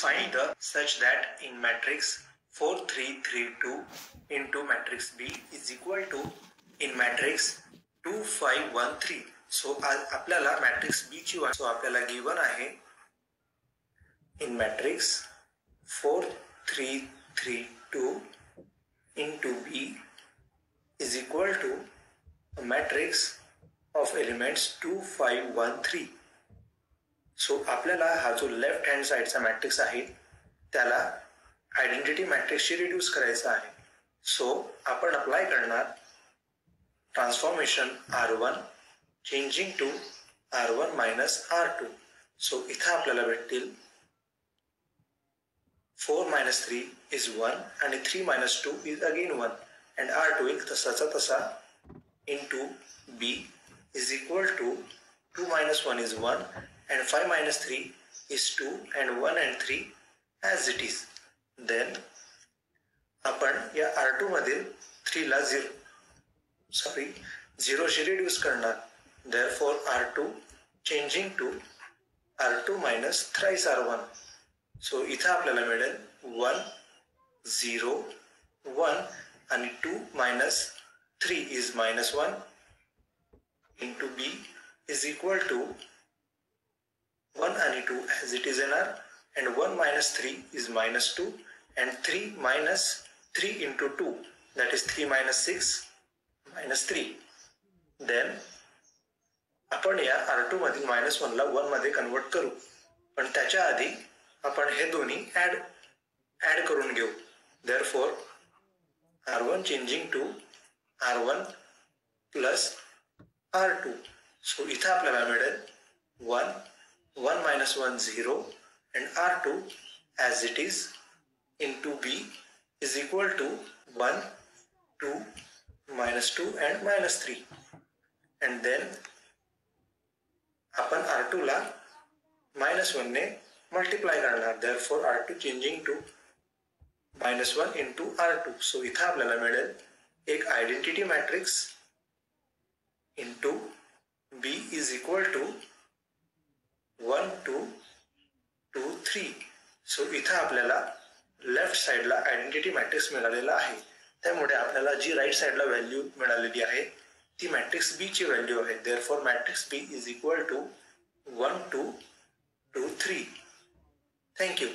Find the such that in matrix 4 3 3 2 into matrix B is equal to in matrix 2 5 1 3. So आपल्याला matrix B ची so आपल्याला given आहे in matrix 4 3 3 2 into B is equal to a matrix of elements 2 5 1 3. So आपल्याला हा जो left hand साइडचा matrix आहे त्याला identity मॅट्रिक्सशी reduce करायचा आहे. सो आपण अप्लाय करणार transformation R1 changing to R1 minus R2. So इथं आपल्याला भेटतील 4 minus 3 is 1 आणि 3 minus 2 is again 1 and R2 एक तसाचा तसा into B is equal to 2 minus 1 is 1 and 5 minus 3 is 2 and 1 and 3 as it is. Then आपण या R2 मधील 3 ला 0 शी रिड्यूस करणार. Therefore R2 changing to R2 minus thrice R1. So इथं आपल्याला मिळेल 1 0 1 आणि 2 minus 3 is minus 1 into B is equal to 1 and 2 as it is in R and 1 minus 3 is minus 2 and 3 minus 3 into 2 that is 3 minus 6 minus 3. Then आपण या R2 मधील minus 1 ला 1 मध्ये convert करू पण त्याच्या आधी आपण हे दोन्ही ऍड करून घेऊ. Therefore R1 changing to R1 plus R2. So इथं आपल्याला मिळेल 1 1 minus 1 0 and R2 as it is into B is equal to 1 2 minus 2 and minus 3 and then आपण R2 ला minus 1 ने मल्टिप्लाय करणार. Therefore R2 changing to minus 1 into R2. So इथं आपल्याला मिळेल एक identity matrix into B is equal to 1 2 2 3. So इथं आपल्याला लेफ्ट साइडला आयडेंटिटी मॅट्रिक्स मिळालेला आहे. त्यामुळे आपल्याला जी राईट साइडला व्हॅल्यू मिळालेली आहे ती मॅट्रिक्स बी ची व्हॅल्यू आहे. Therefore matrix B is equal to 1 2 2 3. Thank you.